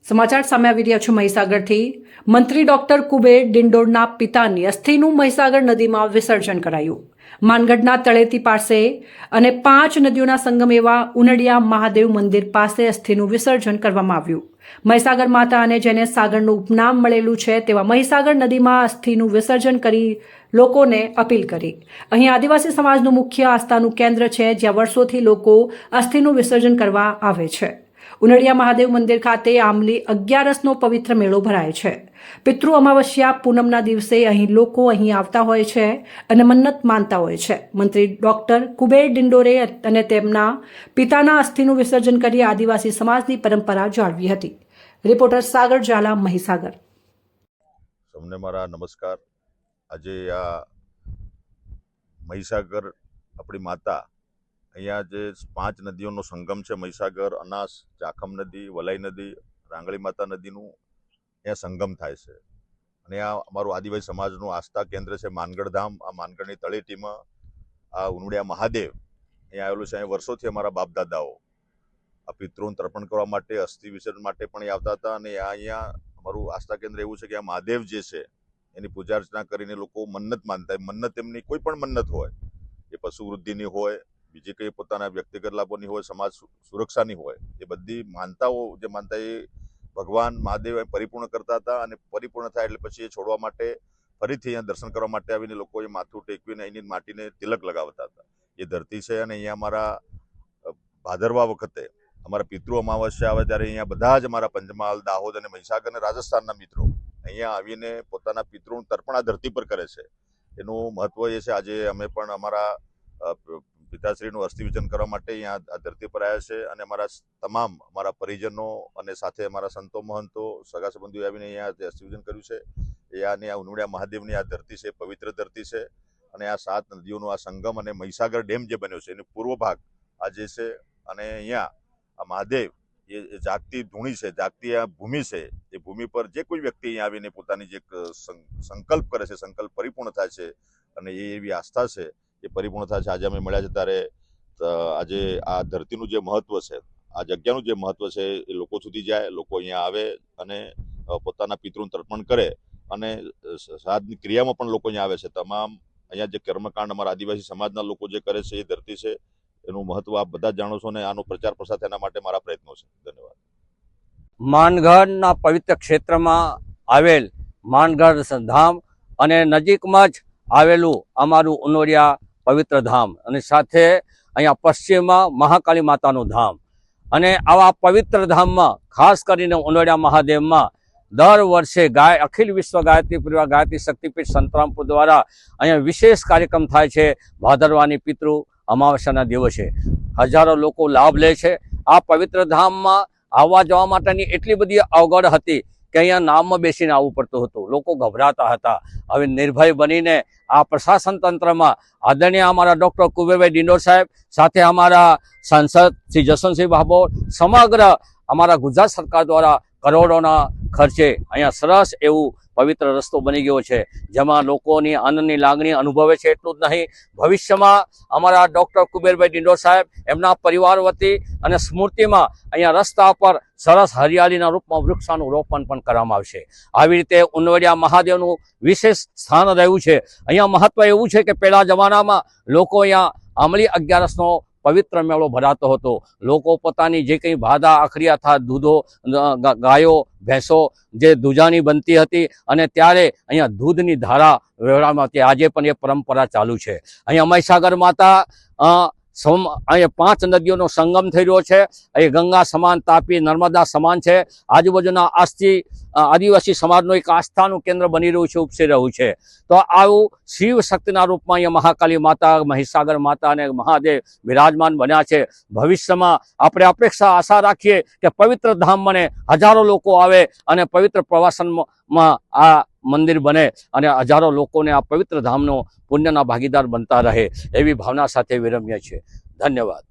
સમાચાર સામે આવી રહ્યા છે મહીસાગરથી। મંત્રી ડોક્ટર કુબેર ડિંડોરના પિતાની અસ્થિનું મહીસાગર નદીમાં વિસર્જન કરાયું। માનગઢના તળેટી પાસે અને 5 નદીઓના સંગમ એવા ઉનડિયા મહાદેવ મંદિર પાસે અસ્થિનું વિસર્જન કરવામાં આવ્યું। મહીસાગર માતા અને જેને સાગરનું ઉપનામ મળેલું છે તેવા મહીસાગર નદીમાં અસ્થિનું વિસર્જન કરી લોકોને અપીલ કરી। અહીં આદિવાસી સમાજનું મુખ્ય આસ્થાનું કેન્દ્ર છે, જ્યાં વર્ષોથી લોકો અસ્થિનું વિસર્જન કરવા આવે છે। ઉનડિયા મહાદેવ મંદિર ખાતે આમલી 11નો પવિત્ર મેળો ભરાય છે। પિતૃ અમાવસ્યા પૂનમના દિવસે અહીં લોકો અહીં આવતા હોય છે અને મન્નત માનતા હોય છે। મંત્રી ડોક્ટર કુબેર ડિંડોરે અને તેમના પિતાના અસ્થિનું વિસર્જન કરી આદિવાસી સમાજની પરંપરા જાળવી હતી। રિપોર્ટર સાગર ઝાલા, મહીસાગર। સૌને મારા નમસ્કાર। આજે આ મહીસાગર આપણી માતા અહીંયા જે 5 નદીઓનો સંગમ છે, મહીસાગર, અનાસ, ચાખમ નદી, વલાઈ નદી, રાંગળી માતા નદીનું અહીંયા સંગમ થાય છે અને આ અમારું આદિવાસી સમાજનું આસ્થા કેન્દ્ર છે માનગઢ ધામ। આ માનગઢની તળેટીમાં આ ઉનડિયા મહાદેવ અહીંયા આવેલું છે। અહીં વર્ષોથી અમારા બાપ દાદાઓ આ પિતૃઓને તર્પણ કરવા માટે, અસ્થિ વિસર્જન માટે પણ આવતા હતા અને અહીંયા અમારું આસ્થા કેન્દ્ર એવું છે કે આ મહાદેવ જે છે એની પૂજા અર્ચના કરીને લોકો મન્નત માનતા હોય। મન્નત એમની કોઈ પણ મન્નત હોય, એ પશુ વૃદ્ધિની હોય, બીજી કંઈ પોતાના વ્યક્તિગત લાભોની હોય, સમાજ સુરક્ષાની હોય, એ બધી માનતાઓ જે માનતા એ ભગવાન મહાદેવ પરિપૂર્ણ કરતા હતા અને પરિપૂર્ણ થાય એટલે પછી એ છોડવા માટે ફરીથી અહીંયા દર્શન કરવા માટે આવીને લોકો એ માથું ટેકવીને અહીંની માટીને તિલક લગાવતા હતા। એ ધરતી છે અને અહીંયા અમારા ભાદરવા વખતે અમારા પિતૃ અમાવસ્યા આવે ત્યારે અહીંયા બધા જ અમારા પંચમહાલ, દાહોદ અને મહીસાગર અને રાજસ્થાનના મિત્રો અહીંયા આવીને પોતાના પિતૃનું તર્પણ આ ધરતી પર કરે છે। એનું મહત્વ એ છે, આજે અમે પણ અમારા પિતાશ્રીનું અસ્થિ વિસર્જન કરવા માટે અહીંયા આ ધરતી પર આવ્યા છે અને તમામ અમારા પરિજનો અને સાથે અમારા સંતો મહંતો સગા સંબંધીઓ આવીને અહીંયા અસ્થિ વિસર્જન કર્યું છે। એ આ ઉનડિયા મહાદેવની આ ધરતી છે, પવિત્ર ધરતી છે અને આ 7 નદીઓનો આ સંગમ અને મહીસાગર ડેમ જે બન્યો છે એનો પૂર્વ ભાગ આ જે છે અને અહીંયા આ મહાદેવ એ જાગતી ધૂણી છે, જાગતી આ ભૂમિ છે। એ ભૂમિ પર જે કોઈ વ્યક્તિ અહીંયા આવીને પોતાની જે સંકલ્પ કરે છે, સંકલ્પ પરિપૂર્ણ થાય છે અને એ એવી આસ્થા છે એ પરિપૂર્ણ થાય છે। આજે અમે મળ્યા છે ત્યારે આજે આ ધરતીનું જે મહત્વ છે, આ જગ્યાનું જે મહત્વ છે એ લોકો સુધી જાય, લોકો અહીંયા આવે અને પોતાના પિતૃનું તર્પણ કરે અને શ્રાદ્ધની ક્રિયામાં પણ લોકો અહીંયા આવે છે। તમામ અહીંયા જે કર્મકાંડ અમારા આદિવાસી સમાજના લોકો જે કરે છે એ ધરતી છે, એનું મહત્વ આપ બધા જાણો છો અને આનો પ્રચાર પ્રસાર તેના માટે મારા પ્રયત્નો છે। ધન્યવાદ। માનગઢના પવિત્ર ક્ષેત્રમાં આવેલ માનગઢ ધામ અને નજીકમાં જ આવેલું અમારું ઉનડિયા પવિત્ર ધામ અને સાથે અહીંયા પશ્ચિમમાં મહાકાળી માતાનું ધામ અને આવા પવિત્ર ધામમાં ખાસ કરીને ઉનડિયા મહાદેવમાં દર વર્ષે અખિલ વિશ્વ ગાયત્રી પરિવાર ગાયત્રી શક્તિપીઠ સંતરામપુર દ્વારા અહીંયા વિશેષ કાર્યક્રમ થાય છે। ભાદરવાની પિતૃ અમાવસ્યાના દિવસે હજારો લોકો લાભ લે છે। આ પવિત્ર ધામમાં આવવા જવા માટેની એટલી બધી અવગડ હતી કે અહીંયા નામમાં બેસીને આવવું પડતું હતું, લોકો ગભરાતા હતા। હવે નિર્ભય બનીને આ પ્રશાસન તંત્રમાં આદરણીય અમારા ડૉક્ટર કુબેરભાઈ ડિંડોર સાહેબ, સાથે અમારા સાંસદ શ્રી જસવંતસિંહ ભાભોર, સમગ્ર અમારા ગુજરાત સરકાર દ્વારા કરોડોના ખર્ચે અહીંયા સરસ એવું પવિત્ર રસ્તો બની ગયો છે, જેમાં લોકોની આનંદની લાગણી અનુભવે છે। એટલું જ નહીં, ભવિષ્યમાં અમારા ડૉક્ટર કુબેરભાઈ ડિંડોર સાહેબ એમના પરિવાર વતી અને સ્મૃતિમાં અહીંયા રસ્તા પર સરસ હરિયાળીના રૂપમાં વૃક્ષાનું રોપણ પણ કરવામાં આવશે। આવી રીતે ઉનડિયા મહાદેવનું વિશેષ સ્થાન રહ્યું છે। અહીંયા મહત્વ એવું છે કે પહેલા જમાનામાં લોકો અહીંયા આમલી 11નો પવિત્ર મેળો ભરાતો હતો। લોકો પોતાની જે કંઈ ભાદા આખરિયા હતા, દૂધો, ગાયો, ભેંસો જે દૂધાની બનતી હતી અને ત્યારે અહીંયા દૂધની ધારા વહેવામાં આવતી। આજે પણ એ પરંપરા ચાલુ છે। અહીંયા મહીસાગર માતા અહીંયા 5 નદીઓનો સંગમ થઈ રહ્યો છે। એ ગંગા સમાન, તાપી, નર્મદા સમાન છે। આજુબાજુના આદિવાસી સમાજનું એક આસ્થાનું કેન્દ્ર બની રહ્યું છે, ઉપસી રહ્યું છે। તો આવું શિવ શક્તિના રૂપમાં અહીંયા મહાકાળી માતા, મહીસાગર માતા અને મહાદેવ વિરાજમાન બન્યા છે। ભવિષ્યમાં આપણે આશા રાખીએ કે પવિત્ર ધામ બને, હજારો લોકો આવે અને પવિત્ર પ્રવાસનમાં આ મંદિર બને અને હજારો લોકોને આ પવિત્ર ધામનો પુણ્યના ભાગીદાર બનતા રહે, એવી ભાવના સાથે વિરમ્ય છે। ધન્યવાદ।